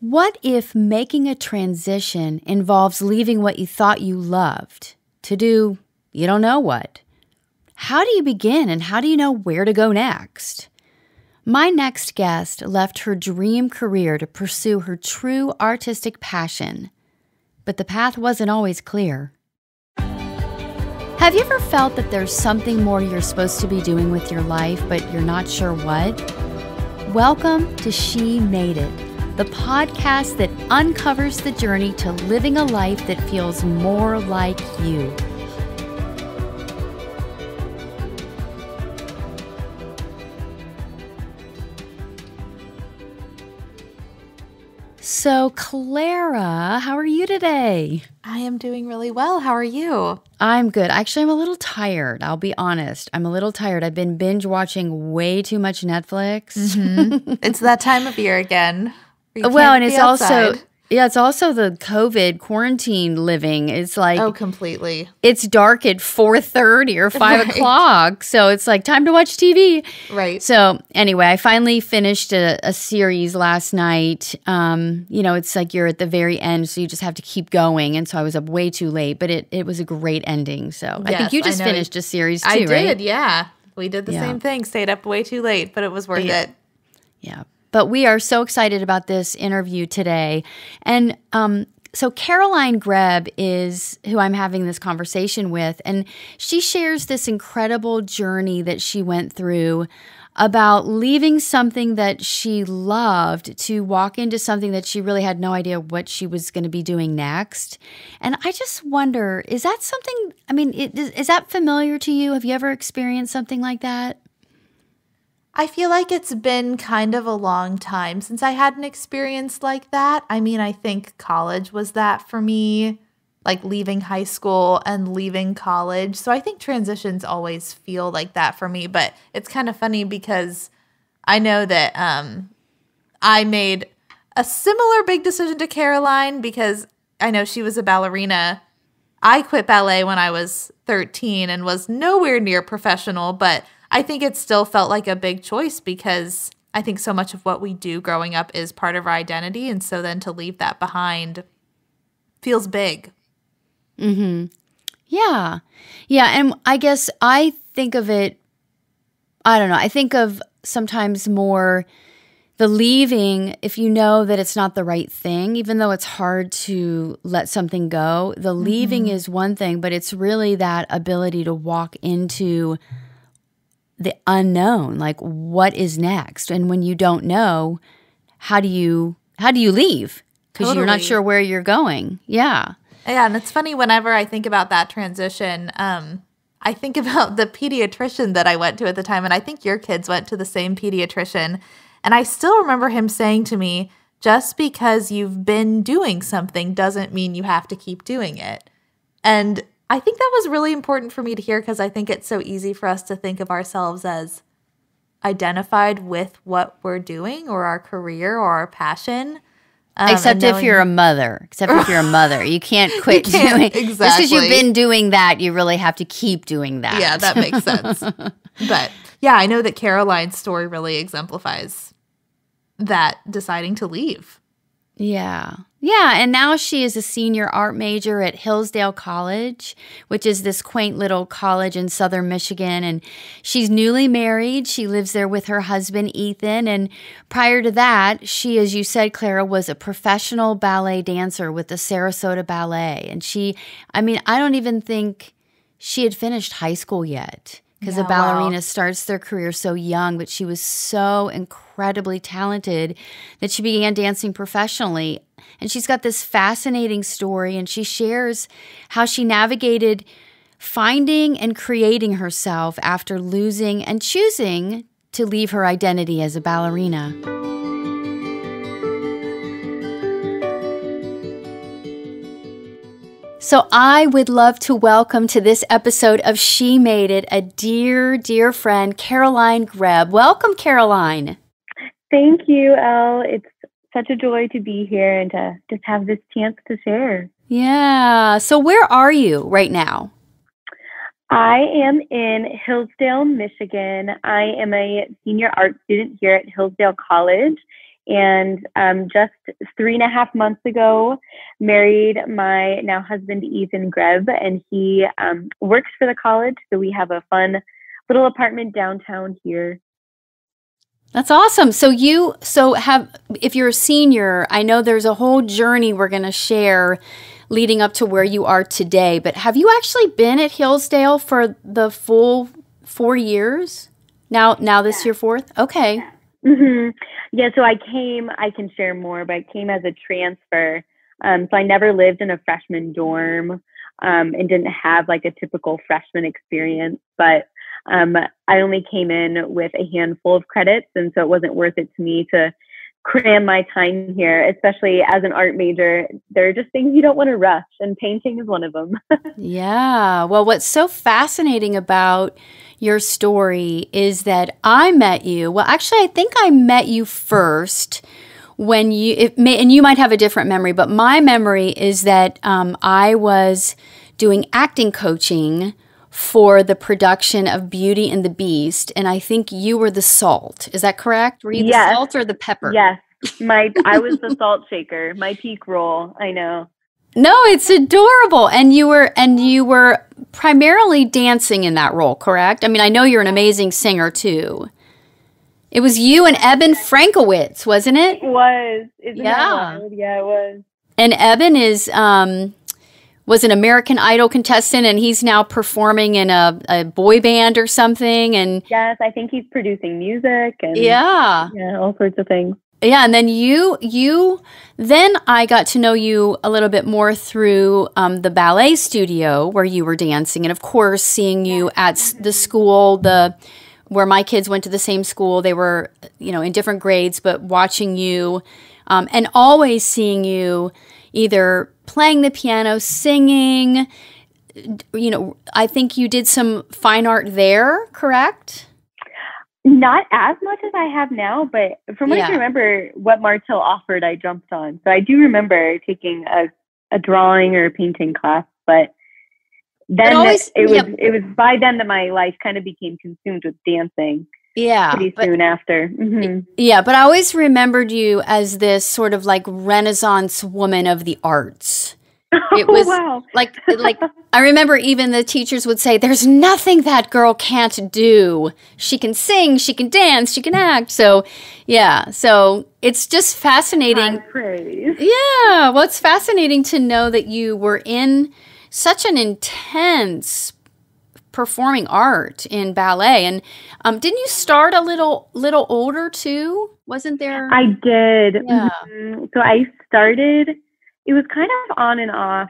What if making a transition involves leaving what you thought you loved to do you don't know what? How do you begin and how do you know where to go next? My next guest left her dream career to pursue her true artistic passion, but the path wasn't always clear. Have you ever felt that there's something more you're supposed to be doing with your life, but you're not sure what? Welcome to She Made It, the podcast that uncovers the journey to living a life that feels more like you. So, Clara, how are you today? I am doing really well. How are you? I'm good. Actually, I'm a little tired. I'll be honest. I'm a little tired. I've been binge watching way too much Netflix. Mm-hmm. It's that time of year again. Well, and it's also the COVID quarantine living. It's like completely. It's dark at 4:30 or 5 o'clock, so it's like time to watch TV. Right. So anyway, I finally finished a series last night. It's like you're at the very end, so you just have to keep going. And so I was up way too late, but it was a great ending. So I think you just finished a series too, right? I did, yeah. We did the same thing. Stayed up way too late, but it was worth it. Yeah. But we are so excited about this interview today. And so Caroline Greb is who I'm having this conversation with, and she shares this incredible journey that she went through about leaving something that she loved to walk into something that she really had no idea what she was going to be doing next. And I just wonder, is that something, is that familiar to you? Have you ever experienced something like that? I feel like it's been kind of a long time since I had an experience like that. I think college was that for me, like leaving high school and leaving college. So I think transitions always feel like that for me. But it's kind of funny because I know that I made a similar big decision to Caroline because I know she was a ballerina. I quit ballet when I was 13 and was nowhere near professional, but I think it still felt like a big choice because I think so much of what we do growing up is part of our identity. And so then to leave that behind feels big. Mm-hmm. Yeah. Yeah. And I guess I think of it, I don't know, I think of sometimes more the leaving, if you know that it's not the right thing, even though it's hard to let something go, the leaving is one thing, but it's really that ability to walk into the unknown, like what is next? And when you don't know, how do you leave? Because you're not sure where you're going. Yeah. Yeah, and it's funny whenever I think about that transition, I think about the pediatrician that I went to at the time, and I think your kids went to the same pediatrician. And I still remember him saying to me, just because you've been doing something doesn't mean you have to keep doing it. And I think that was really important for me to hear because I think it's so easy for us to think of ourselves as identified with what we're doing or our career or our passion. Except if you're a mother. You can't quit doing it. Exactly. Just because you've been doing that, you really have to keep doing that. Yeah, that makes sense. But yeah, I know that Caroline's story really exemplifies that deciding to leave. Yeah. Yeah, and now she is a senior art major at Hillsdale College, which is this quaint little college in southern Michigan, and she's newly married. She lives there with her husband, Ethan, and prior to that, she, as you said, Clara, was a professional ballet dancer with the Sarasota Ballet, and I don't even think she had finished high school yet. Because a ballerina starts their career so young, but she was so incredibly talented that she began dancing professionally. And she's got this fascinating story, and she shares how she navigated finding and creating herself after losing and choosing to leave her identity as a ballerina. So I would love to welcome to this episode of She Made It a dear, dear friend, Caroline Greb. Welcome, Caroline. Thank you, Elle. It's such a joy to be here and to just have this chance to share. Yeah. So where are you right now? I am in Hillsdale, Michigan. I am a senior art student here at Hillsdale College, And just 3.5 months ago, married my now husband, Ethan Greb, and he works for the college. So we have a fun little apartment downtown here. That's awesome. If you're a senior, I know there's a whole journey we're going to share leading up to where you are today, but have you actually been at Hillsdale for the full 4 years? Now this year fourth? Okay. Yeah. Mm-hmm. Yeah, so I can share more, but I came as a transfer. So I never lived in a freshman dorm and didn't have like a typical freshman experience, but I only came in with a handful of credits, and so it wasn't worth it to me to cram my time here, especially as an art major. There are just things you don't want to rush, and painting is one of them. Yeah. Well, what's so fascinating about your story is that I met you. Well, actually, I think I met you first and you might have a different memory, but my memory is that I was doing acting coaching for the production of Beauty and the Beast, and I think you were the salt. Is that correct? Were you the salt or the pepper? Yes. I was the salt shaker, my peak role. I know. No, it's adorable. And you were primarily dancing in that role, correct? I mean, I know you're an amazing singer too. It was you and Eben Frankowitz, wasn't it? It was. Isn't that wild? Yeah, it was. And Eben was an American Idol contestant, and he's now performing in a boy band or something. And yes, I think he's producing music and all sorts of things. Yeah, and then then I got to know you a little bit more through the ballet studio where you were dancing, and of course, seeing you at the school, where my kids went to the same school. They were, in different grades, but watching you, and always seeing you either playing the piano, singing. I think you did some fine art there, correct? Not as much as I have now, but from what I can remember, what Martell offered, I jumped on. So I do remember taking a drawing or a painting class, but then it was by then that my life kind of became consumed with dancing. Yeah. Pretty soon after. Mm-hmm. Yeah, but I always remembered you as this sort of like Renaissance woman of the arts. It was like I remember even the teachers would say, "There's nothing that girl can't do. She can sing, she can dance, she can act." So, yeah. So it's just fascinating. Praise. Yeah. Well, it's fascinating to know that you were in such an intense performing art in ballet, and didn't you start a little older too? Wasn't there? I did. Yeah. Mm-hmm. So I started. It was kind of on and off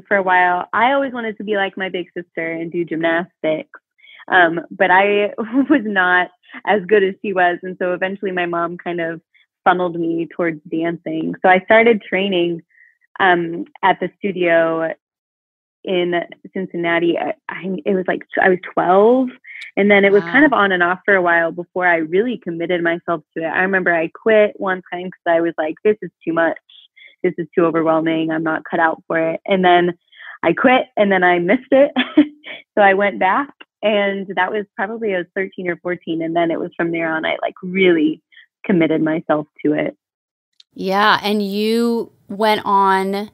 for a while. I always wanted to be like my big sister and do gymnastics, but I was not as good as she was, and so eventually my mom kind of funneled me towards dancing. So I started training at the studio in Cincinnati. It was like I was 12, and then it was kind of on and off for a while before I really committed myself to it. I remember I quit one time because I was like, this is too much. This is too overwhelming. I'm not cut out for it. And then I quit, and then I missed it. So I went back, and that was probably I was 13 or 14. And then it was from there on, I like really committed myself to it. Yeah. And you went on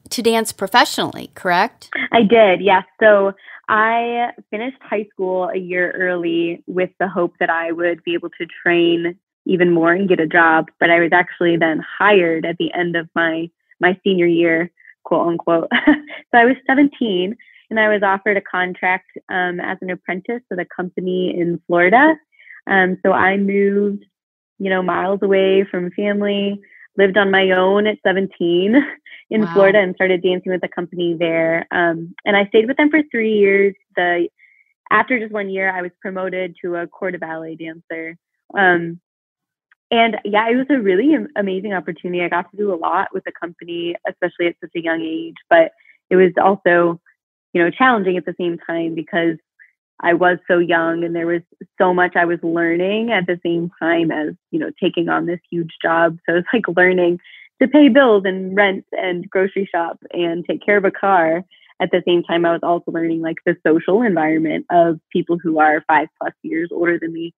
to dance professionally, correct? I did, yes. So I finished high school a year early with the hope that I would be able to train even more and get a job. But I was actually then hired at the end of my senior year, quote unquote. So I was 17, and I was offered a contract as an apprentice with a company in Florida. So I moved, miles away from family, lived on my own at 17 in Florida, and started dancing with a company there. And I stayed with them for 3 years. After just 1 year, I was promoted to a corps de ballet dancer. And yeah, it was a really amazing opportunity. I got to do a lot with the company, especially at such a young age, but it was also, challenging at the same time because I was so young and there was so much I was learning at the same time as, taking on this huge job. So it's like learning to pay bills and rent and grocery shop and take care of a car. At the same time, I was also learning like the social environment of people who are 5+ years older than me.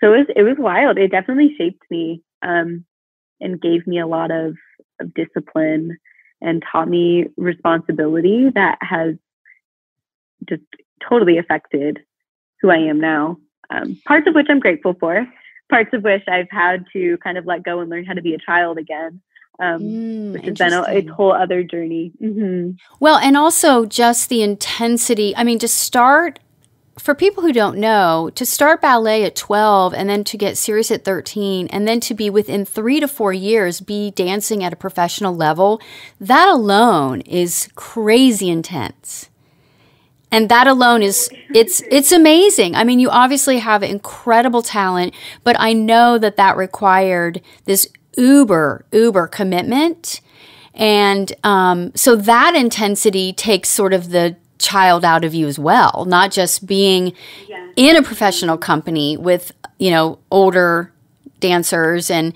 So it was wild. It definitely shaped me, and gave me a lot of discipline and taught me responsibility that has just totally affected who I am now. Parts of which I'm grateful for, parts of which I've had to kind of let go and learn how to be a child again, which has been a whole other journey. Mm-hmm. Well, and also just the intensity. I mean, to start, for people who don't know, to start ballet at 12 and then to get serious at 13 and then to be within 3 to 4 years be dancing at a professional level, that alone is crazy intense. And that alone is, it's amazing. I mean, you obviously have incredible talent, but I know that required this uber commitment. And so that intensity takes sort of the child out of you as well, not just being in a professional company with, older dancers and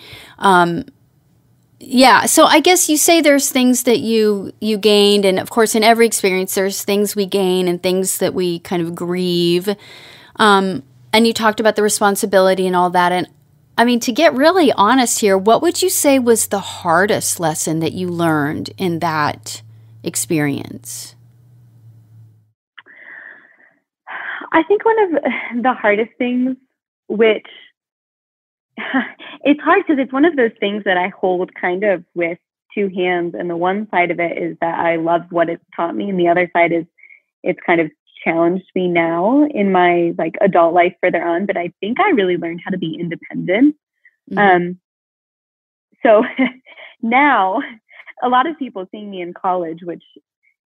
so I guess you say there's things that you gained, and of course in every experience there's things we gain and things that we kind of grieve. And you talked about the responsibility and all that. And I mean, to get really honest here, what would you say was the hardest lesson that you learned in that experience? I think one of the hardest things, which it's hard because it's one of those things that I hold kind of with two hands. And the one side of it is that I love what it's taught me. And the other side is it's kind of challenged me now in my adult life further on. But I think I really learned how to be independent. Mm-hmm. So now a lot of people seeing me in college, which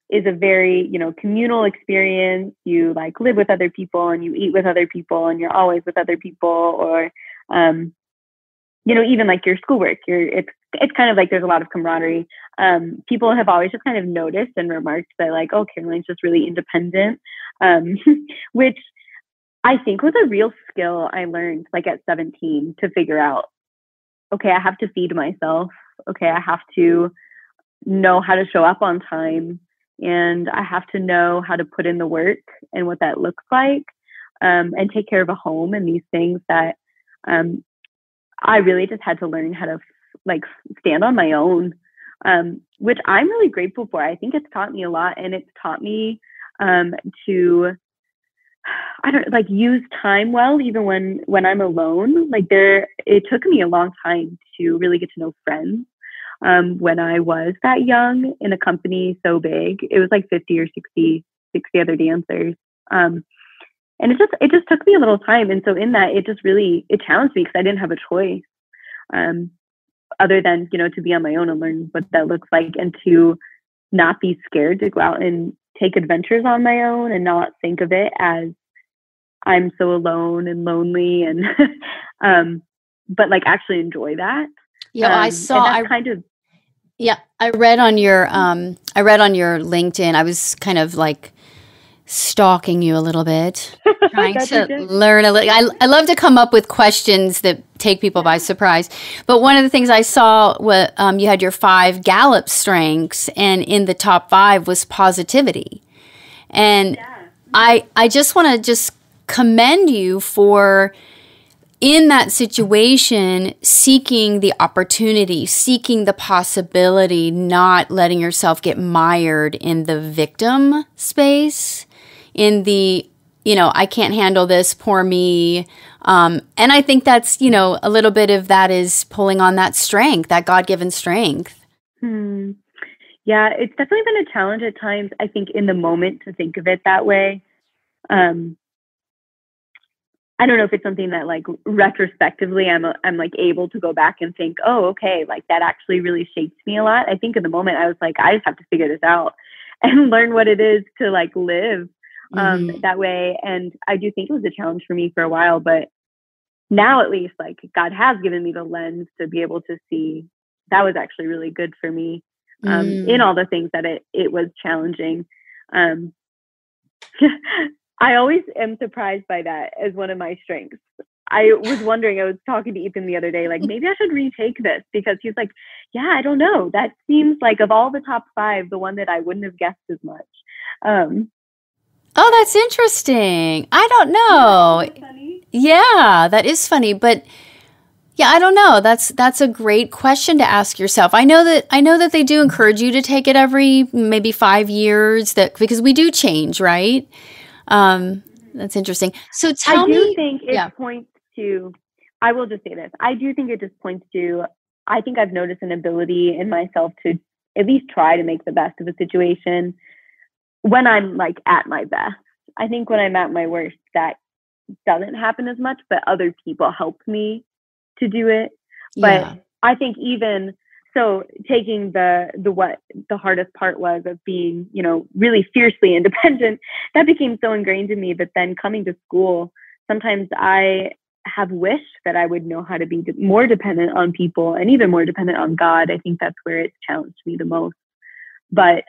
is a very, communal experience. You live with other people and you eat with other people and you're always with other people, or, even your schoolwork, it's kind of there's a lot of camaraderie. People have always just kind of noticed and remarked that oh, Caroline's just really independent, which I think was a real skill I learned at 17 to figure out, okay, I have to feed myself. Okay, I have to know how to show up on time. And I have to know how to put in the work and what that looks like, and take care of a home and these things that I really just had to learn how to stand on my own, which I'm really grateful for. I think it's taught me a lot, and it's taught me to use time well, even when I'm alone. It took me a long time to really get to know friends. When I was that young in a company so big, it was 50 or 60 other dancers. And it just took me a little time. And so in that, it challenged me because I didn't have a choice, other than, to be on my own and learn what that looks like, and to not be scared to go out and take adventures on my own and not think of it as I'm so alone and lonely, and, but actually enjoy that. Yeah, I saw. I read on your LinkedIn. I was kind of stalking you a little bit, trying to learn a little. I love to come up with questions that take people by surprise. But one of the things I saw was you had your 5 Gallup strengths, and in the top 5 was positivity. And I just want to commend you for, in that situation, seeking the opportunity, seeking the possibility, not letting yourself get mired in the victim space, in the, I can't handle this, poor me. And I think that's, a little bit of that is pulling on that strength, that God-given strength. Yeah, it's definitely been a challenge at times, I think, in the moment to think of it that way. I don't know if it's something that retrospectively I'm able to go back and think, oh, okay, that actually really shaped me a lot. I think in the moment I was I just have to figure this out and learn what it is to live that way. And I do think it was a challenge for me for a while, but now at least God has given me the lens to be able to see that was actually really good for me, in all the things that it was challenging. I always am surprised by that as one of my strengths. I was wondering, I was talking to Ethan the other day, maybe I should retake this, because he's yeah, I don't know. That seems of all the top 5, the one that I wouldn't have guessed as much. Oh, that's interesting. I don't know. Yeah, that is funny, but yeah, I don't know. That's a great question to ask yourself. I know that they do encourage you to take it every maybe 5 years, that because we do change, right? That's interesting. So I tell do me, think it yeah, points to, I will just say this. I do think it just points to, I think I've noticed an ability in myself to at least try to make the best of a situation when I'm like at my best. I think when I'm at my worst, that doesn't happen as much, but other people help me to do it. But yeah, I think even so, taking the what the hardest part was of being, really fiercely independent, that became so ingrained in me. But then coming to school, sometimes I have wished that I would know how to be more dependent on people and even more dependent on God. I think that's where it's challenged me the most. But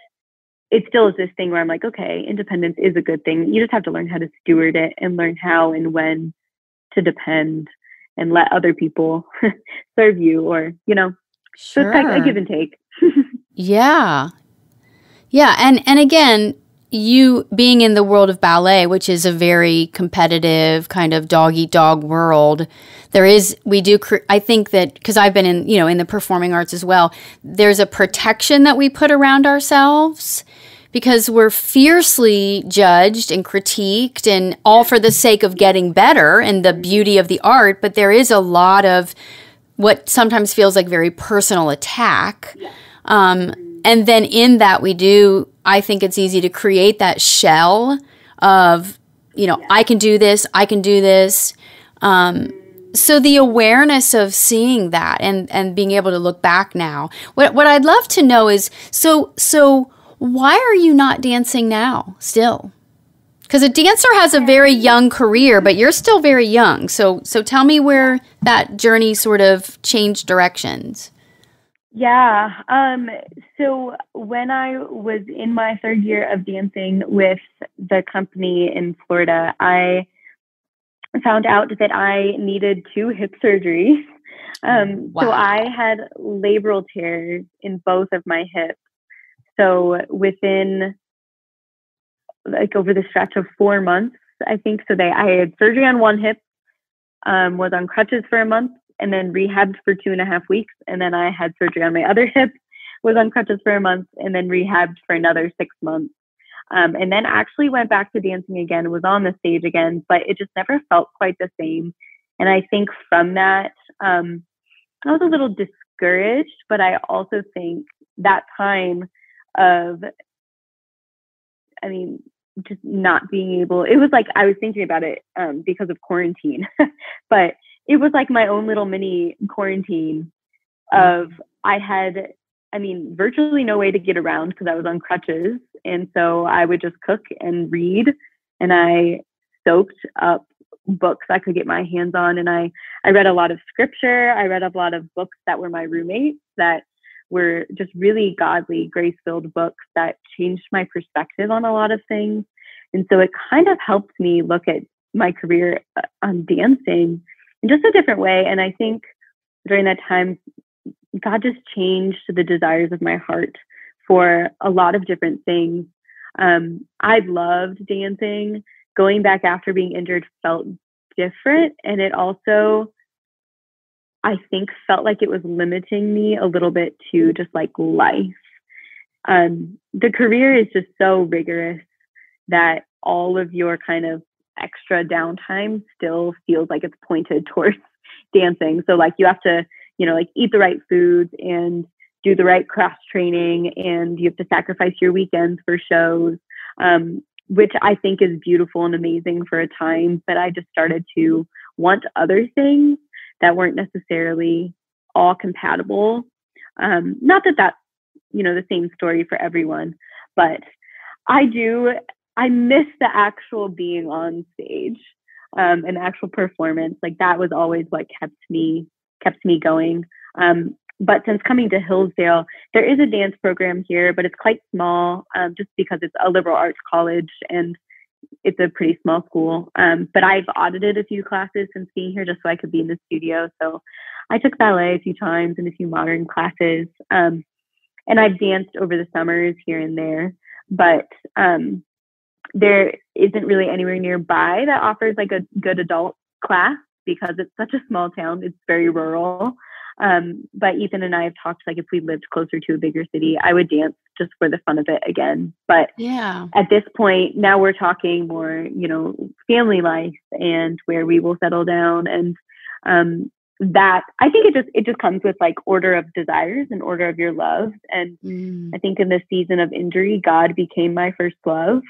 it still is this thing where I'm like, okay, independence is a good thing. You just have to learn how to steward it and learn how and when to depend and let other people serve you, or, so it's like a give sure. and take. Yeah. Yeah, and again, you being in the world of ballet, which is a very competitive kind of dog eat dog world, I think that because I've been in the performing arts as well, there's a protection that we put around ourselves because we're fiercely judged and critiqued and all for the sake of getting better and the beauty of the art, but there is a lot of what sometimes feels like very personal attack. And then in that I think it's easy to create that shell of, I can do this, I can do this. So the awareness of seeing that and being able to look back now, what I'd love to know is, so why are you not dancing now still? Because a dancer has a very young career, but you're still very young. So tell me where that journey sort of changed directions. Yeah. So when I was in my third year of dancing with the company in Florida, I found out that I needed 2 hip surgeries. So I had labral tears in both of my hips. So within like over the stretch of 4 months, I think. So I had surgery on one hip, was on crutches for a month, and then rehabbed for 2.5 weeks. And then I had surgery on my other hip, was on crutches for a month, and then rehabbed for another 6 months. And then actually went back to dancing again, was on the stage again, but it just never felt quite the same. And I think from that, I was a little discouraged, but I also think that time of, just not being able, it was like I was thinking about it because of quarantine, but it was like my own little mini quarantine of I had, virtually no way to get around because I was on crutches. And so I would just cook and read, and I soaked up books I could get my hands on. And I read a lot of scripture. I read a lot of books that were my roommates that were just really godly, grace-filled books that changed my perspective on a lot of things. And so it kind of helped me look at my career on dancing in just a different way. And I think during that time, God just changed the desires of my heart for a lot of different things. I loved dancing. Going back after being injured felt different. And it also, I think, felt like it was limiting me a little bit to just like life. The career is just so rigorous that all of your kind of extra downtime still feels like it's pointed towards dancing. So like you have to, like eat the right foods and do the right cross training, and you have to sacrifice your weekends for shows, which I think is beautiful and amazing for a time. But I just started to want other things that weren't necessarily all compatible. Not that that's, the same story for everyone, but I miss the actual being on stage, and the actual performance. Like that was always what kept me going. But since coming to Hillsdale, there is a dance program here, but it's quite small, just because it's a liberal arts college and it's a pretty small school. But I've audited a few classes since being here just so I could be in the studio. So I took ballet a few times and a few modern classes. And I've danced over the summers here and there, but there isn't really anywhere nearby that offers like a good adult class because it's such a small town. It's very rural. But Ethan and I have talked, like, if we lived closer to a bigger city, I would dance just for the fun of it again. But at this point, now we're talking more, family life and where we will settle down. And that, I think it just comes with like order of desires and order of your love. And I think in this season of injury, God became my first love.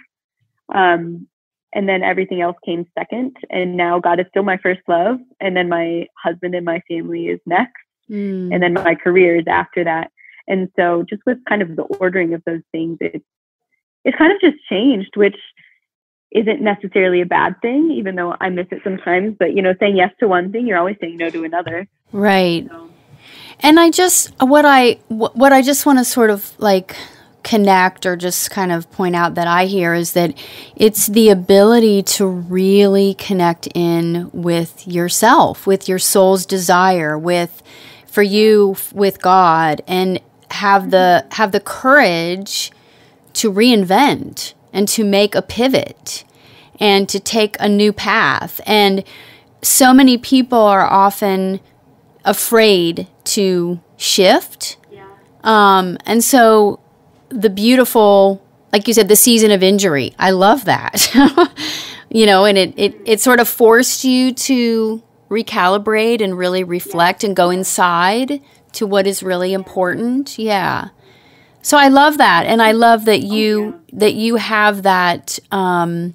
And then everything else came second. And now God is still my first love. And then my husband and my family is next. And then my career is after that. And so just with kind of the ordering of those things, it's kind of just changed, which isn't necessarily a bad thing, even though I miss it sometimes. But, saying yes to one thing, you're always saying no to another. Right. So. And what I just want to sort of like connect or just kind of point out that I hear is that it's the ability to really connect in with yourself, with your soul's desire, for you with God, and have the courage to reinvent and to make a pivot and to take a new path. And so many people are often afraid to shift. And so the beautiful, like you said, the season of injury, I love that. And it sort of forced you to recalibrate and really reflect and go inside to what is really important. Yeah. So I love that. And I love that you have that, that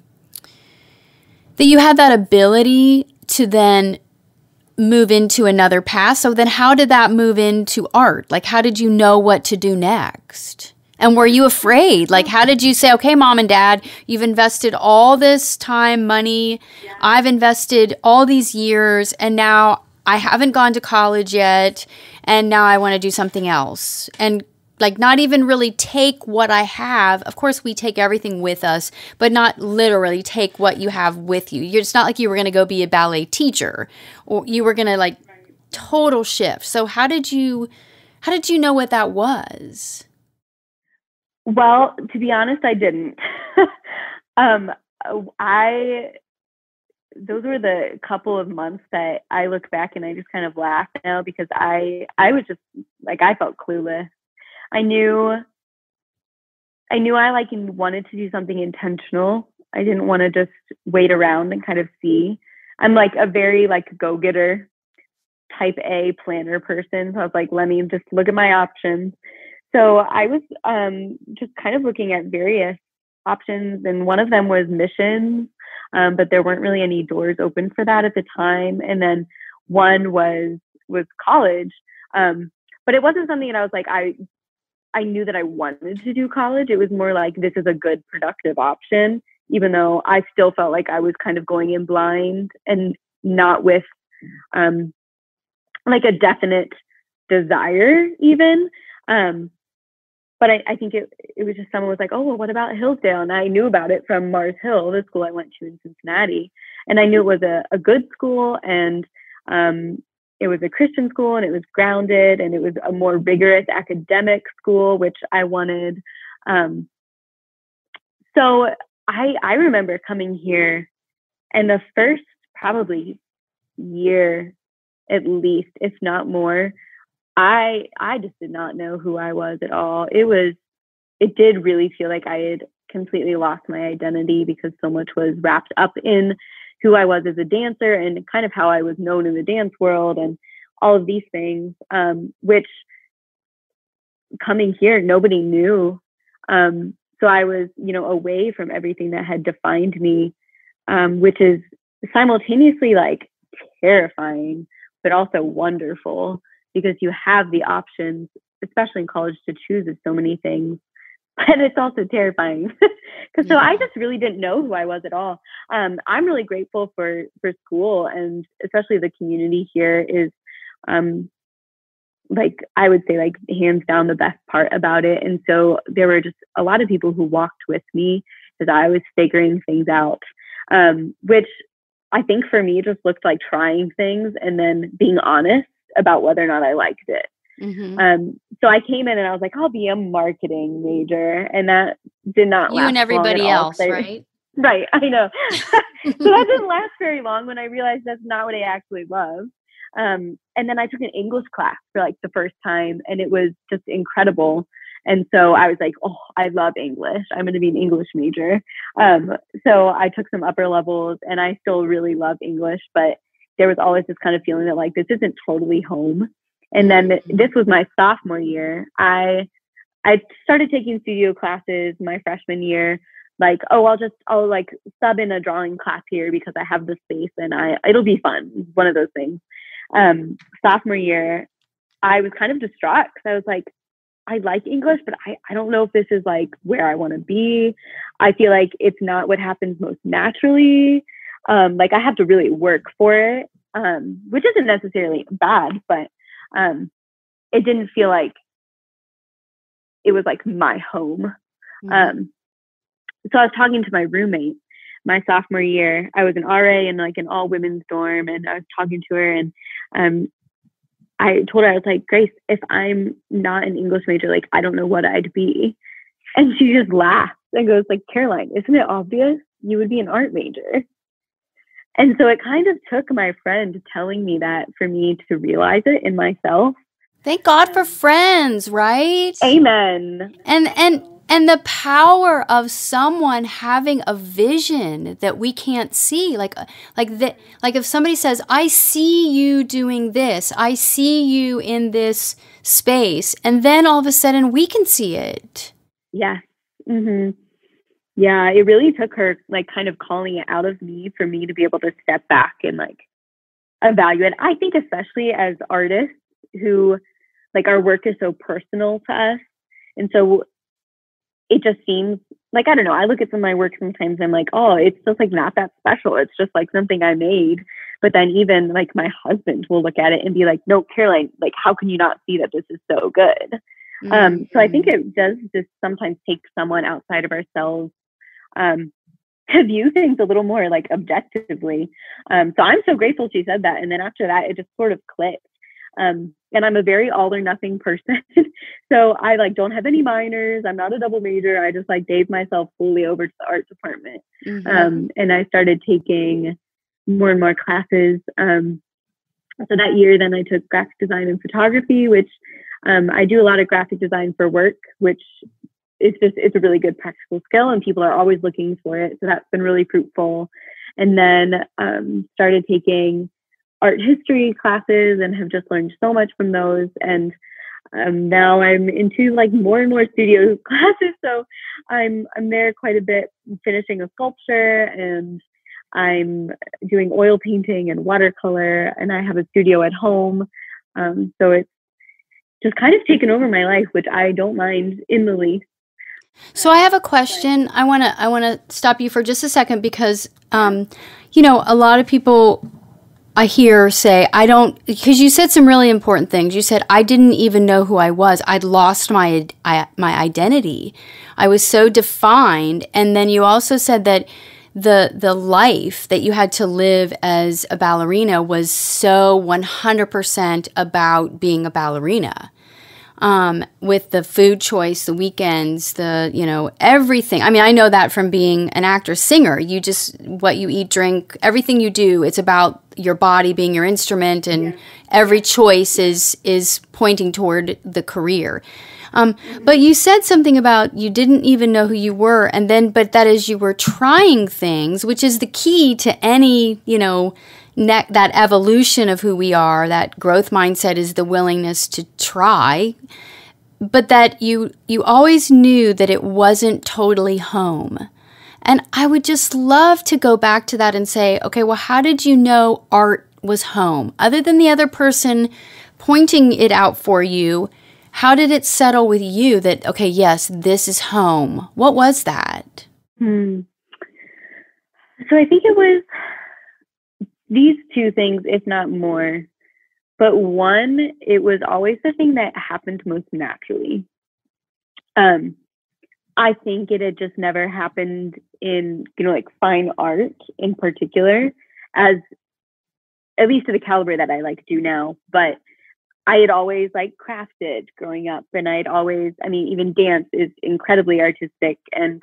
you had that ability to then move into another path. So then how did that move into art? Like, how did you know what to do next? And were you afraid? Like, how did you say, okay, Mom and Dad, you've invested all this time, money, I've invested all these years, and now I haven't gone to college yet, and now I want to do something else. And like, not even really take what I have. Of course, we take everything with us, but not literally take what you have with you. It's not like you were going to go be a ballet teacher, or you were going to like total shift. So how did you know what that was? Well, to be honest, I didn't. Those were the couple of months that I look back and I just kind of laugh now, because I was just like, I felt clueless. I knew I like wanted to do something intentional. I didn't want to just wait around and kind of see. I'm like a very like go-getter type A planner person. So I was like, let me just look at my options. So I was just kind of looking at various options, and one of them was missions, but there weren't really any doors open for that at the time. And then one was college, but it wasn't something that I was like, I knew that I wanted to do college. It was more like, this is a good, productive option, even though I still felt like I was kind of going in blind and not with like a definite desire even. But I think it was just someone was like, oh, well, what about Hillsdale? And I knew about it from Mars Hill, the school I went to in Cincinnati. And I knew it was a good school, and it was a Christian school, and it was grounded, and it was a more rigorous academic school, which I wanted. So I remember coming here, and the first probably year, at least, if not more, I just did not know who I was at all. It did really feel like I had completely lost my identity, because so much was wrapped up in who I was as a dancer and kind of how I was known in the dance world and all of these things, which coming here, nobody knew. So I was, away from everything that had defined me, which is simultaneously like terrifying, but also wonderful, because you have the options, especially in college, to choose of so many things. But it's also terrifying, because so I just really didn't know who I was at all. I'm really grateful for school, and especially the community here is, like, I would say, like, hands down the best part about it. And so there were just a lot of people who walked with me as I was figuring things out, which I think for me just looked like trying things and then being honest about whether or not I liked it. Mm-hmm. So I came in and I was like, I'll be a marketing major, and that did not last you and everybody long at all, else, right? Right, I know. So that didn't last very long when I realized that's not what I actually love. And then I took an English class for like the first time, and it was just incredible. And so I was like, oh, I love English. I'm going to be an English major. So I took some upper levels, and I still really love English, but there was always this kind of feeling that like, this isn't totally home. And then this was my sophomore year. I started taking studio classes my freshman year. Like, oh, I'll like sub in a drawing class here because I have the space and it'll be fun. One of those things. Sophomore year, I was kind of distraught because I was like, I like English, but I don't know if this is like where I want to be. I feel like it's not what happens most naturally. Like I have to really work for it, which isn't necessarily bad, but it didn't feel like it was like my home. So I was talking to my roommate my sophomore year. I was an RA in like an all women's dorm, and I was talking to her, and I told her, I was like, Grace, if I'm not an English major, like I don't know what I'd be. And she just laughed and goes like, Caroline, isn't it obvious? You would be an art major. And so it kind of took my friend telling me that for me to realize it in myself. Thank God for friends, right? Amen. And the power of someone having a vision that we can't see, like if somebody says, I see you doing this, I see you in this space, and then all of a sudden we can see it. Yeah. Mm-hmm. Yeah, it really took her like kind of calling it out of me for me to be able to step back and like evaluate. I think especially as artists who like our work is so personal to us. And so it just seems like, I don't know, I look at some of my work sometimes and I'm like, oh, it's just like not that special. It's just like something I made. But then even like my husband will look at it and be like, no, Caroline, like, how can you not see that this is so good? So I think it does just sometimes take someone outside of ourselves to view things a little more like objectively. So I'm so grateful she said that. And then after that, it just sort of clicked. And I'm a very all or nothing person. So I like don't have any minors. I'm not a double major. I just like gave myself fully over to the art department. And I started taking more and more classes. So that year, then I took graphic design and photography, which I do a lot of graphic design for work, which it's a really good practical skill and people are always looking for it. So that's been really fruitful. And then started taking art history classes and have just learned so much from those. And now I'm into like more and more studio classes. So I'm there quite a bit, finishing a sculpture, and I'm doing oil painting and watercolor, and I have a studio at home. So it's just kind of taken over my life, which I don't mind in the least. So I have a question. I want to stop you for just a second because, you know, a lot of people I hear say, because you said some really important things. You said, I didn't even know who I was. I'd lost my identity. I was so defined. And then you also said that the life that you had to live as a ballerina was so 100% about being a ballerina. With the food choice, the weekends, everything. I mean, I know that from being an actor, singer. You just, what you eat, drink, everything you do, it's about your body being your instrument, and every choice is pointing toward the career. But you said something about you didn't even know who you were, but that is you were trying things, which is the key to any, that evolution of who we are. That growth mindset is the willingness to try, but that you always knew that it wasn't totally home. And I would just love to go back to that and say, okay, well, how did you know art was home? Other than the other person pointing it out for you, how did it settle with you that, okay, yes, this is home? What was that? So I think it was these two things, if not more. But one, it was always the thing that happened most naturally. I think it had just never happened in, like fine art in particular, as at least to the caliber that I like do now. But I had always like crafted growing up, and I'd always, even dance is incredibly artistic. And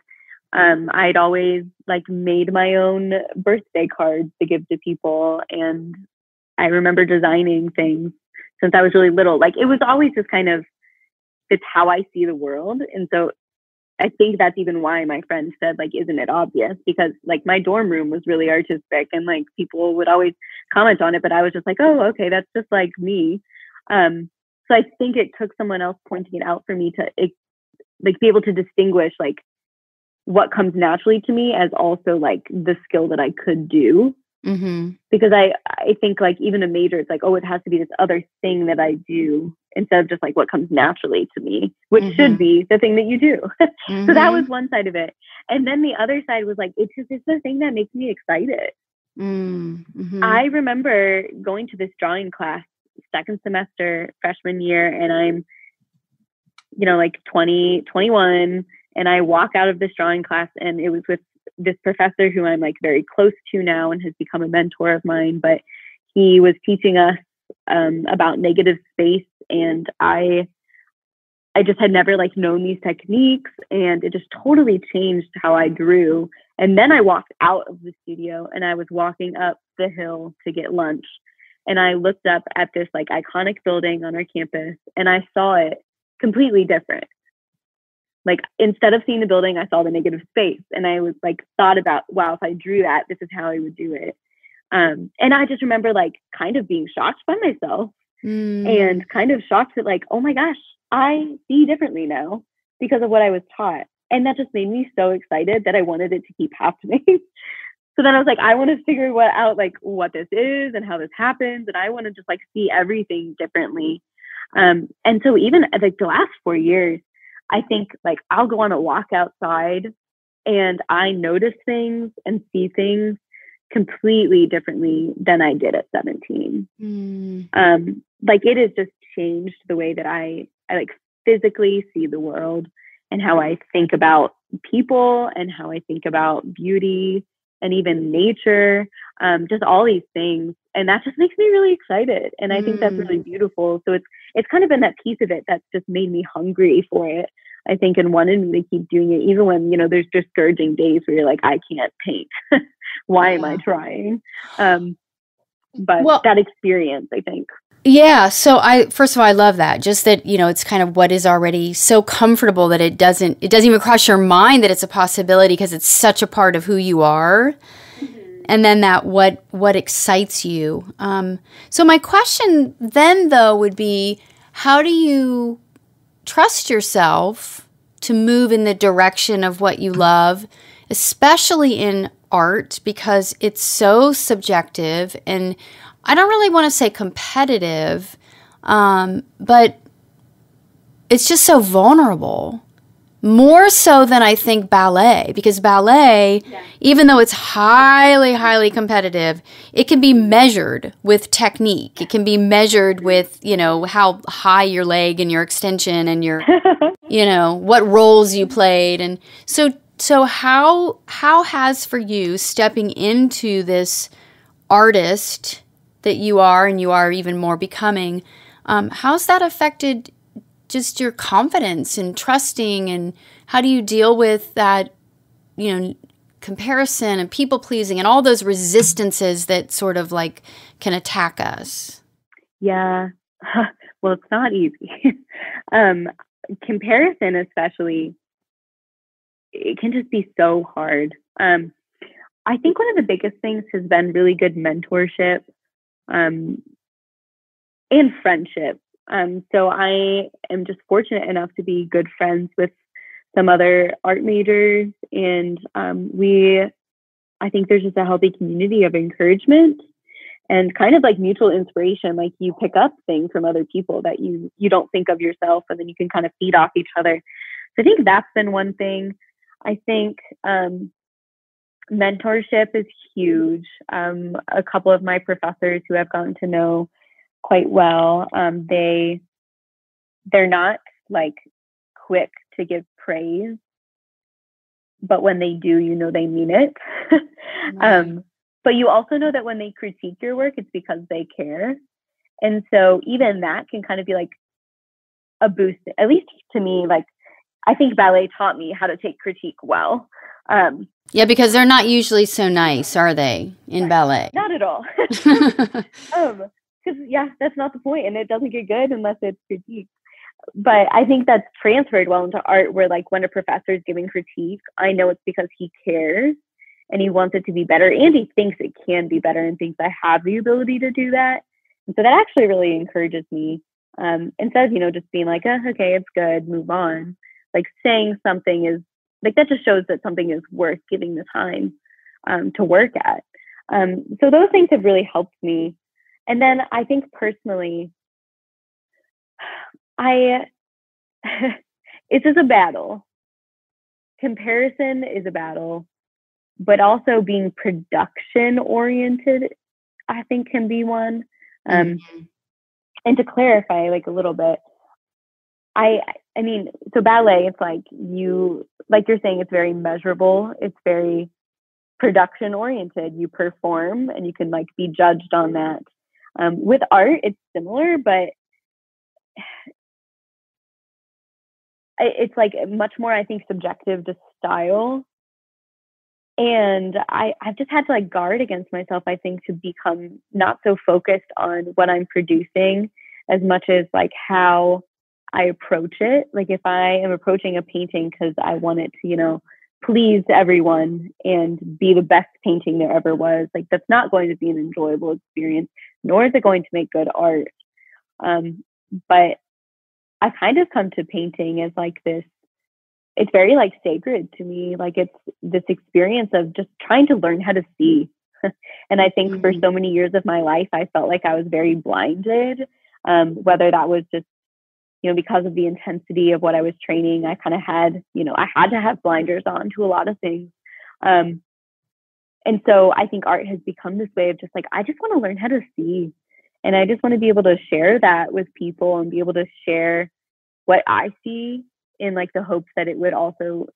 I'd always like made my own birthday cards to give to people. And I remember designing things since I was really little. Like it was always just kind of, it's how I see the world. And so I think that's even why my friend said, like, isn't it obvious? Because like my dorm room was really artistic and like people would always comment on it, but I was just like, oh, okay, that's just like me. So I think it took someone else pointing it out for me to like be able to distinguish like what comes naturally to me as also like the skill that I could do. Mm-hmm. Because I think like even a major, it's like, oh, it has to be this other thing that I do instead of just like what comes naturally to me, which Mm-hmm. should be the thing that you do. Mm-hmm. So that was one side of it. And then the other side was like, it's the thing that makes me excited. Mm-hmm. I remember going to this drawing class second semester freshman year, and I'm, you know, like 20, 21, and I walk out of this drawing class, and it was with this professor who I'm like very close to now and has become a mentor of mine, but he was teaching us about negative space, and I just had never like known these techniques, and it just totally changed how I drew. And then I walked out of the studio and I was walking up the hill to get lunch, and I looked up at this like iconic building on our campus, and I saw it completely different. Like instead of seeing the building, I saw the negative space, and I was like thought about, wow, if I drew that, this is how I would do it. And I just remember like kind of being shocked by myself and kind of shocked that like, oh my gosh, I see differently now because of what I was taught. And that just made me so excited that I wanted it to keep happening. So then I was like, I want to figure out like what this is and how this happens. And I want to just like see everything differently. And so even like the last 4 years, I think like I'll go on a walk outside and I notice things and see things completely differently than I did at 17. Like it has just changed the way that I like physically see the world and how I think about people and how I think about beauty and even nature, just all these things. And that just makes me really excited. And I think that's really beautiful. So it's kind of been that piece of it that's just made me hungry for it, I think, and wanted me to keep doing it, even when, you know, there's discouraging days where you're like, I can't paint. Why am I trying? But that experience, I think. Yeah. So first of all, I love that. Just that, you know, it's kind of what is already so comfortable that it doesn't even cross your mind that it's a possibility because it's such a part of who you are. And then that what excites you. So my question then, though, would be, how do you trust yourself to move in the direction of what you love, especially in art, because it's so subjective and I don't really want to say competitive, but it's just so vulnerable. More so than I think ballet, because ballet, even though it's highly, highly competitive, it can be measured with technique. It can be measured with, you know, how high your leg and your extension and your, you know, what roles you played. And so how has for you stepping into this artist that you are and you are even more becoming, how's that affected just your confidence and trusting, and how do you deal with that, you know, comparison and people pleasing and all those resistances that sort of like can attack us? Yeah. Well, it's not easy. Comparison, especially, it can just be so hard. I think one of the biggest things has been really good mentorship, and friendship. So I am just fortunate enough to be good friends with some other art majors, and I think there's just a healthy community of encouragement and kind of like mutual inspiration. Like you pick up things from other people that you don't think of yourself, and then you can kind of feed off each other. So I think that's been one thing. I think mentorship is huge. A couple of my professors who I've gotten to know quite well, they're not like quick to give praise, but when they do, you know they mean it. But you also know that when they critique your work, it's because they care. And so even that can kind of be like a boost, at least to me. Like I think ballet taught me how to take critique well. Yeah, because they're not usually so nice, are they, in ballet? Not at all. Because that's not the point, and it doesn't get good unless it's critiqued. But I think that's transferred well into art, where like when a professor is giving critique, I know it's because he cares and he wants it to be better, and he thinks it can be better and thinks I have the ability to do that. And so that actually really encourages me. Instead of, just being like, okay, it's good, move on. Like saying something is like, that just shows that something is worth giving the time to work at. So those things have really helped me. And then I think personally, it's just a battle. Comparison is a battle, but also being production oriented, I think, can be one. And to clarify like a little bit, I mean, so ballet, it's like you're saying, it's very measurable. It's very production oriented. You perform and you can like be judged on that. With art, it's similar, but it's like much more, I think, subjective to style. And I've just had to like guard against myself, I think, to become not so focused on what I'm producing as much as like how I approach it. Like if I am approaching a painting because I want it to, please everyone and be the best painting there ever was, like that's not going to be an enjoyable experience, nor is it going to make good art. But I kind of come to painting as like this, it's very like sacred to me. Like it's this experience of just trying to learn how to see. And I think for so many years of my life, I felt like I was very blinded, whether that was just, because of the intensity of what I was training. I kind of had, I had to have blinders on to a lot of things. And so I think art has become this way of just like, I just want to learn how to see. And I just want to be able to share that with people and be able to share what I see in like the hopes that it would also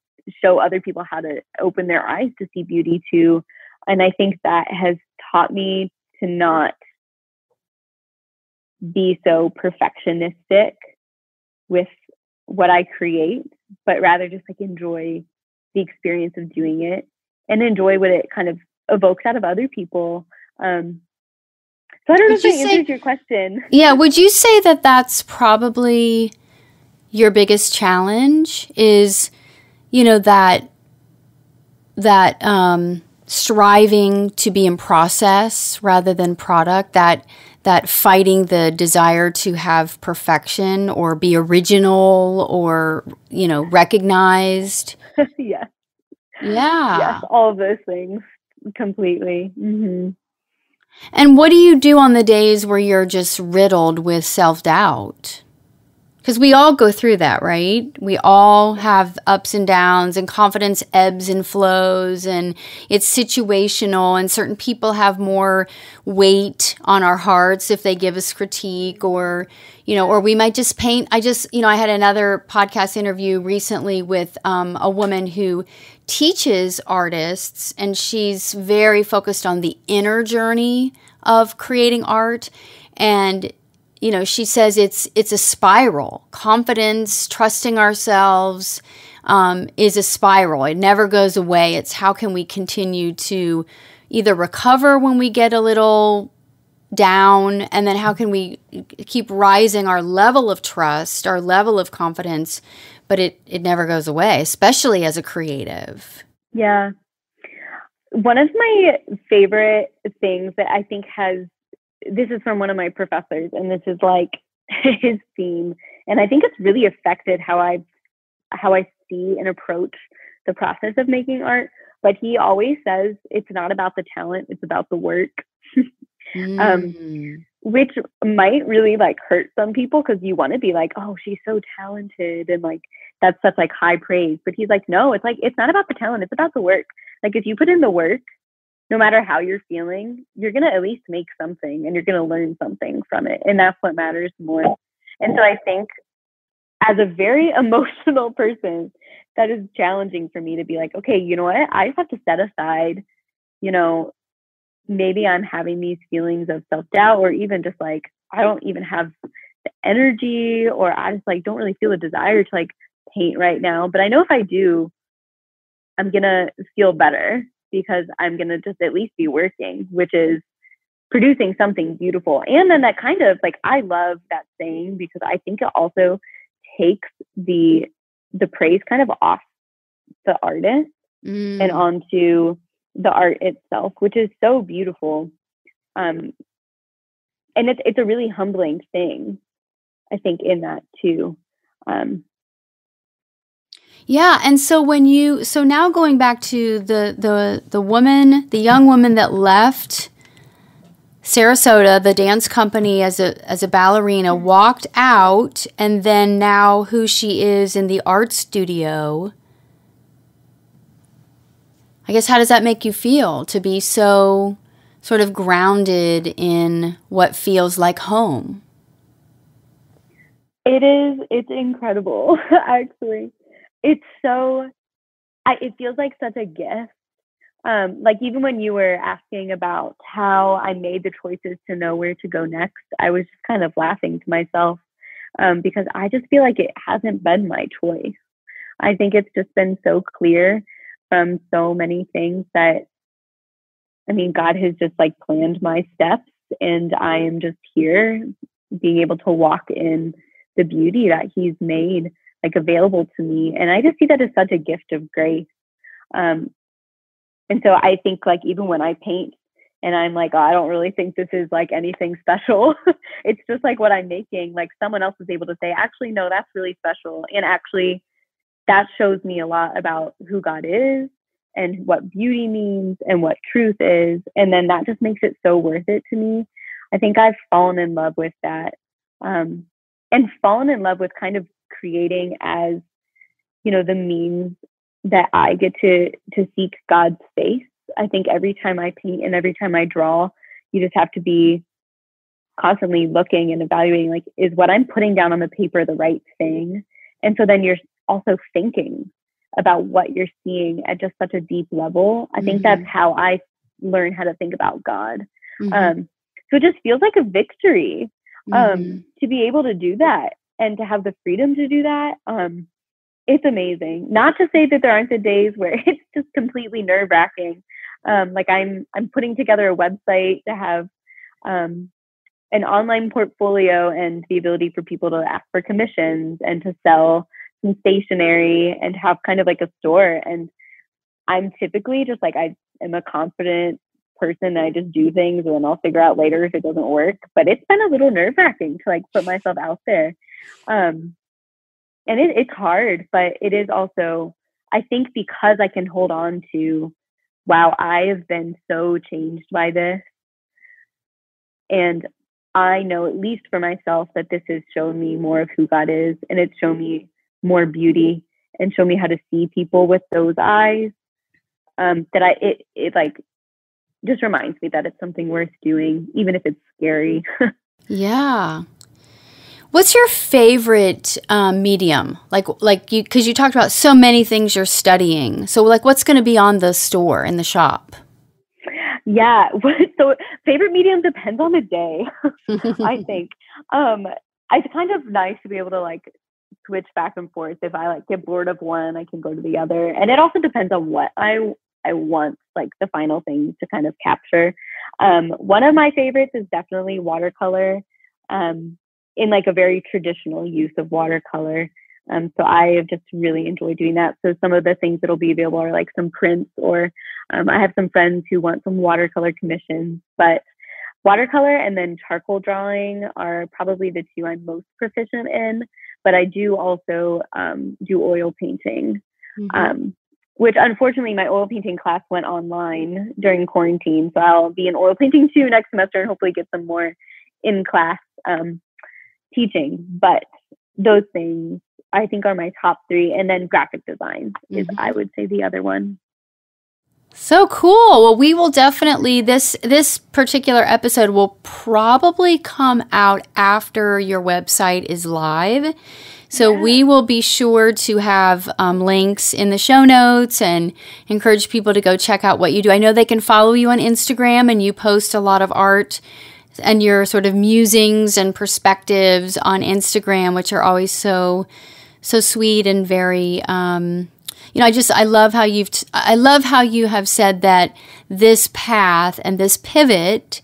show other people how to open their eyes to see beauty too. And I think that has taught me to not be so perfectionistic with what I create, but rather just like enjoy the experience of doing it and enjoy what it kind of evokes out of other people. So I don't know if that answers your question. Yeah. Would you say that that's probably your biggest challenge is, that striving to be in process rather than product, that fighting the desire to have perfection or be original or, recognized? Yes. Yeah. Yes, all of those things completely. Mm-hmm. And what do you do on the days where you're just riddled with self-doubt? Because we all go through that, right? We all have ups and downs, and confidence ebbs and flows, and it's situational, and certain people have more weight on our hearts if they give us critique, or we might just paint. I had another podcast interview recently with a woman who teaches artists, and she's very focused on the inner journey of creating art. And she says it's a spiral. Confidence, trusting ourselves, is a spiral. It never goes away. It's how can we continue to either recover when we get a little down, and then how can we keep rising our level of trust, our level of confidence, but it never goes away, especially as a creative. Yeah. One of my favorite things that I think this is from one of my professors, and this is like his theme. And I think it's really affected how I see and approach the process of making art. But he always says it's not about the talent, it's about the work. Which might really like hurt some people, because you want to be like, oh, she's so talented, and like that's such like high praise. But he's like, no, it's like, it's not about the talent, it's about the work. Like if you put in the work, no matter how you're feeling, you're going to at least make something, and you're going to learn something from it. And that's what matters more. And so I think as a very emotional person, that is challenging for me to be like, okay, you know what? I just have to set aside, maybe I'm having these feelings of self-doubt, or even just like, I don't even have the energy, or I just like don't really feel a desire to like paint right now. But I know if I do, I'm going to feel better because I'm going to just at least be working, which is producing something beautiful. And then that kind of like, I love that saying because I think it also takes the praise kind of off the artist and onto the art itself, which is so beautiful. And it's a really humbling thing, I think, in that too. Yeah, and so now going back to the young woman that left Sarasota, the dance company as a ballerina, walked out, and then now who she is in the art studio. I guess, how does that make you feel to be so sort of grounded in what feels like home? It's incredible, actually. It's it feels like such a gift. Like even when you were asking about how I made the choices to know where to go next, I was just kind of laughing to myself because I just feel like it hasn't been my choice. I think it's just been so clear from so many things that, I mean, God has just like planned my steps, and I am just here being able to walk in the beauty that He's made like available to me. And I just see that as such a gift of grace. And so I think like even when I paint and I'm like, oh, I don't really think this is like anything special. It's just like what I'm making. Like someone else is able to say, actually, no, that's really special. And actually that shows me a lot about who God is and what beauty means and what truth is. And then that just makes it so worth it to me. I think I've fallen in love with that, and fallen in love with kind of creating as, you know, the means that I get to seek God's face. I think every time I paint and every time I draw, you just have to be constantly looking and evaluating, like, is what I'm putting down on the paper the right thing? And so then you're also thinking about what you're seeing at just such a deep level. I think that's how I learn how to think about God. So it just feels like a victory to be able to do that and to have the freedom to do that. It's amazing. Not to say that there aren't the days where it's just completely nerve-wracking. Like I'm putting together a website to have an online portfolio and the ability for people to ask for commissions and to sell some stationery and have kind of like a store. And I'm typically just like, I am a confident person that I just do things and then I'll figure out later if it doesn't work. But it's been a little nerve-wracking to like put myself out there. And it's hard, but it is also, I think, because I can hold on to, wow, I have been so changed by this. And I know, at least for myself, that this has shown me more of who God is, and it's shown me more beauty and shown me how to see people with those eyes. It like just reminds me that it's something worth doing, even if it's scary. Yeah. What's your favorite medium? Like you, because you talked about so many things you're studying. So like, what's going to be on the store in the shop? Yeah. So favorite medium depends on the day, I think. It's kind of nice to be able to like switch back and forth. If I like get bored of one, I can go to the other. And it also depends on what I want, like the final thing to kind of capture. One of my favorites is definitely watercolor. In like a very traditional use of watercolor. So I have just really enjoyed doing that. So some of the things that'll be available are like some prints, or I have some friends who want some watercolor commissions, but watercolor and then charcoal drawing are probably the two I'm most proficient in. But I do also do oil painting, which unfortunately my oil painting class went online during quarantine. So I'll be in oil painting too next semester and hopefully get some more in class teaching. But those things I think are my top three. And then graphic design is, I would say, the other one. So cool. Well, we will definitely, this particular episode will probably come out after your website is live. So we will be sure to have links in the show notes and encourage people to go check out what you do. I know they can follow you on Instagram, and you post a lot of art and your sort of musings and perspectives on Instagram, which are always so sweet and very I love how you have said that this path and this pivot,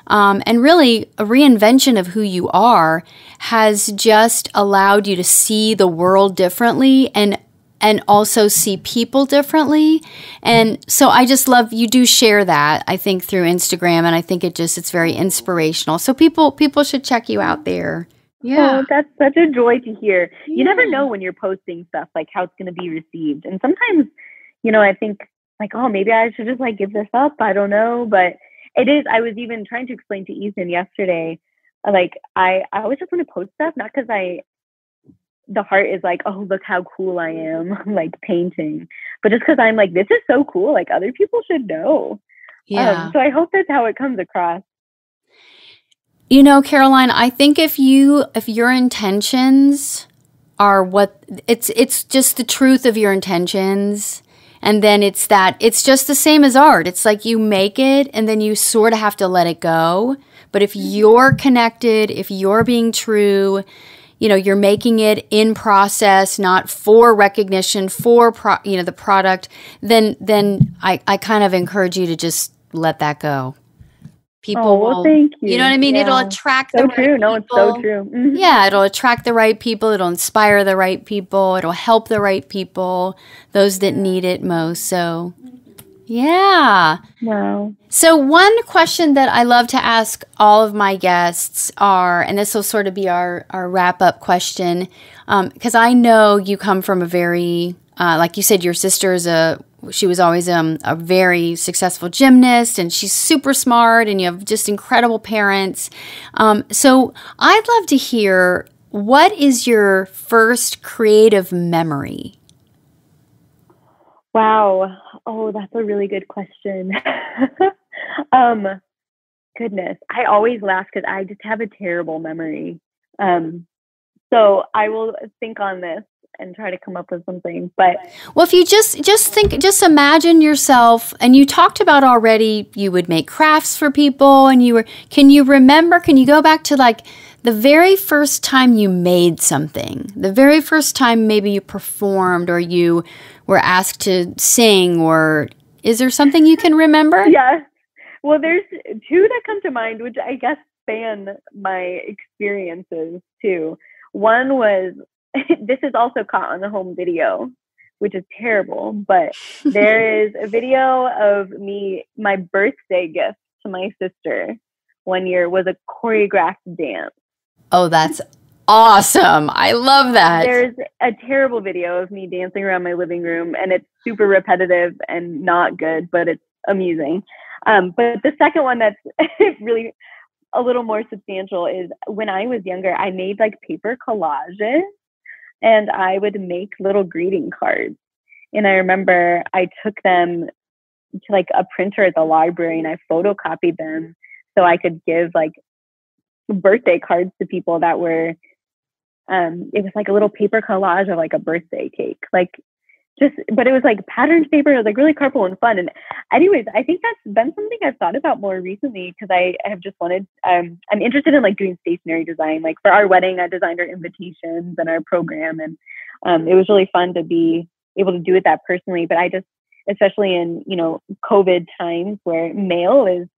and really a reinvention of who you are, has just allowed you to see the world differently and also see people differently. And so I just love, you do share that, I think, through Instagram, and I think it's very inspirational. So people should check you out there. Yeah. Oh, that's such a joy to hear. Yeah. You never know when you're posting stuff, like how it's going to be received. And sometimes, I think like, oh, maybe I should just like give this up. I don't know. But it is, I was even trying to explain to Ethan yesterday, like I always just want to post stuff, not because the heart is like, oh, look how cool I am, like painting, but just because I'm like, this is so cool. Like other people should know. Yeah. So I hope that's how it comes across. Caroline, I think if your intentions are it's just the truth of your intentions. And then it's just the same as art. It's like you make it and then you sort of have to let it go. But if you're connected, if you're being true, you're making it in process, not for recognition, for the product, then I kind of encourage you to just let that go. People will, thank you. You know what I mean? Yeah. It'll attract so the right true. people. No, it's so true. Mm-hmm. Yeah, it'll attract the right people. It'll inspire the right people. It'll help the right people, those that need it most. So, yeah. Wow. So one question that I love to ask all of my guests and this will sort of be our wrap-up question, because I know you come from a very, like you said, your sister she was always a very successful gymnast, and she's super smart, and you have just incredible parents. So I'd love to hear, what is your first creative memory? Wow. Oh, that's a really good question. Goodness. I always laugh because I just have a terrible memory. So I will think on this and try to come up with something. But well, if you just imagine yourself, and you talked about already, you would make crafts for people, and can you go back to like the very first time you made something, the very first time maybe you performed or you were asked to sing, or is there something you can remember? Yeah. Well, there's two that come to mind, which I guess span my experiences too. One was, this is also caught on the home video, which is terrible, but there is a video of my birthday gift to my sister one year was a choreographed dance. Oh, that's awesome. I love that. There's a terrible video of me dancing around my living room, and it's super repetitive and not good, but it's amusing. But the second one that's really a little more substantial is when I was younger, I made like paper collages, and I would make little greeting cards. And I remember I took them to like a printer at the library, and I photocopied them so I could give like birthday cards to people that were, it was like a little paper collage of like a birthday cake, but it was like patterned paper. It was like really colorful and fun. And anyways, I think that's been something I've thought about more recently, because I have just wanted, I'm interested in like doing stationery design. Like for our wedding, I designed our invitations and our program. And it was really fun to be able to do it that personally. But I just, especially in, COVID times where mail is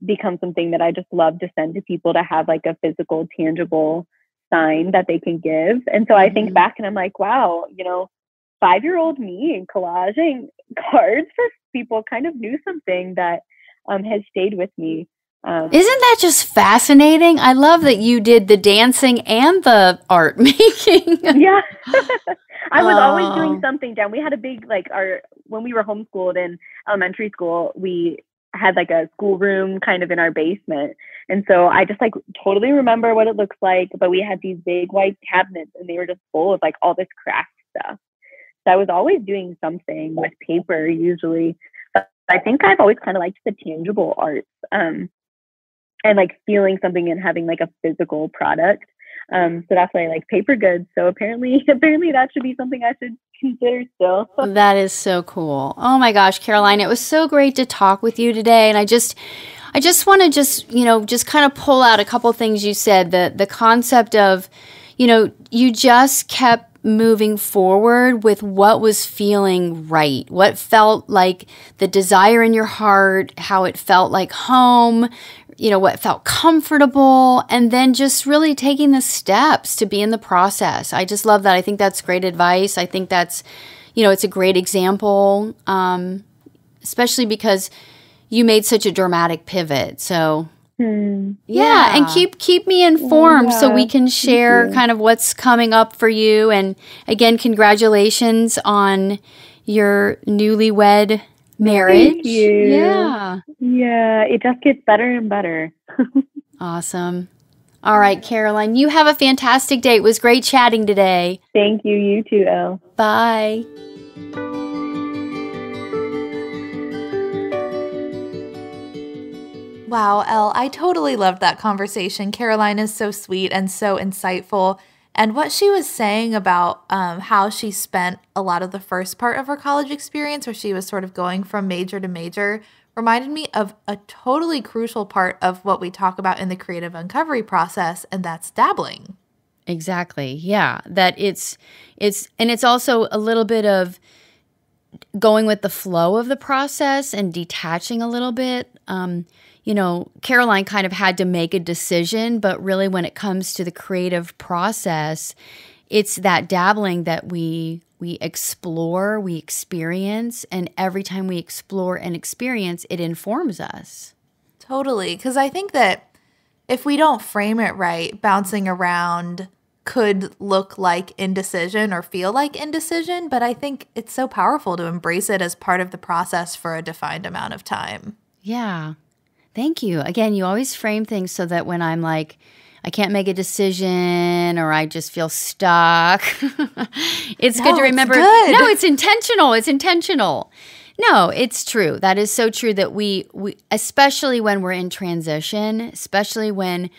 become something that I just love to send to people, to have like a physical, tangible sign that they can give. And so I think back and I'm like, wow, 5-year-old me collaging cards for people kind of knew something that has stayed with me. Isn't that just fascinating? I love that you did the dancing and the art making. Yeah. I was always doing something down. We had a big, when we were homeschooled in elementary school, we had like a schoolroom kind of in our basement. And so I just like totally remember what it looks like, but we had these big white cabinets, and they were just full of like all this craft stuff. So I was always doing something with paper usually, but I think I've always kind of liked the tangible arts, and like feeling something and having like a physical product. So that's why I like paper goods. So apparently that should be something I should consider still. That is so cool. Oh my gosh, Caroline, it was so great to talk with you today. And I just want to just kind of pull out a couple things you said. The concept of, you just kept moving forward with what was feeling right, what felt like the desire in your heart, how it felt like home, what felt comfortable, and then just really taking the steps to be in the process. I just love that. I think that's great advice. I think that's, it's a great example, especially because you made such a dramatic pivot. So yeah, and keep me informed so we can share kind of what's coming up for you. And again, congratulations on your newlywed marriage. Thank you. Yeah, it just gets better and better. Awesome. All right, Caroline, you have a fantastic day. It was great chatting today. Thank you. You too, Elle. Bye. Wow, Elle, I totally loved that conversation. Caroline is so sweet and so insightful. And what she was saying about how she spent a lot of the first part of her college experience, where she was sort of going from major to major, reminded me of a totally crucial part of what we talk about in the creative uncovery process, and that's dabbling. Exactly. Yeah. That it's also a little bit of going with the flow of the process and detaching a little bit. Caroline kind of had to make a decision, but really when it comes to the creative process, it's that dabbling that we explore, we experience, and every time we explore and experience, it informs us. Totally, because I think that if we don't frame it right, bouncing around could look like indecision or feel like indecision, but I think it's so powerful to embrace it as part of the process for a defined amount of time. Yeah. Thank you. Again, you always frame things so that when I'm like, I can't make a decision or I just feel stuck, it's good to remember, no, it's intentional. It's intentional. No, it's true. That is so true that we especially when we're in transition, especially when,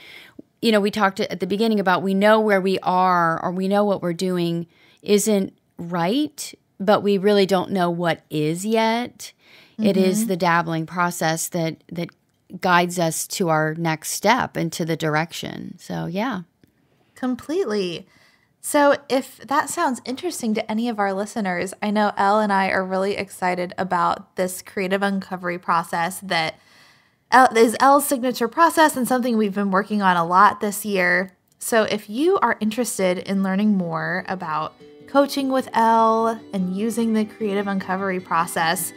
we talked at the beginning about we know where we are or we know what we're doing isn't right, but we really don't know what is yet. Mm-hmm. It is the dabbling process that guides us to our next step and to the direction. So, yeah. Completely. So if that sounds interesting to any of our listeners, I know Elle and I are really excited about this creative uncovery process that is Elle's signature process and something we've been working on a lot this year. So if you are interested in learning more about coaching with Elle and using the creative uncovery process,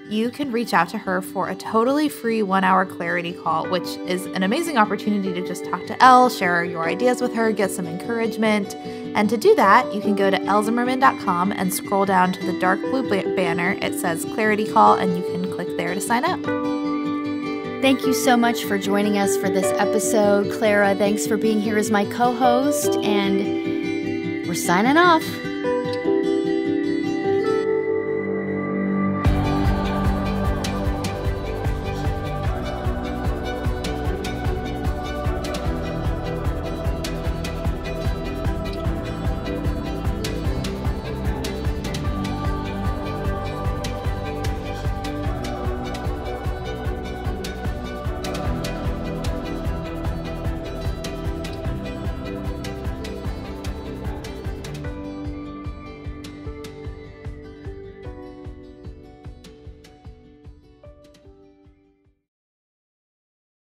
you can reach out to her for a totally free 1-hour clarity call, which is an amazing opportunity to just talk to Elle, share your ideas with her, get some encouragement. And to do that, you can go to ellzimmerman.com and scroll down to the dark blue banner. It says Clarity Call, and you can click there to sign up. Thank you so much for joining us for this episode. Clara, thanks for being here as my co-host, and we're signing off.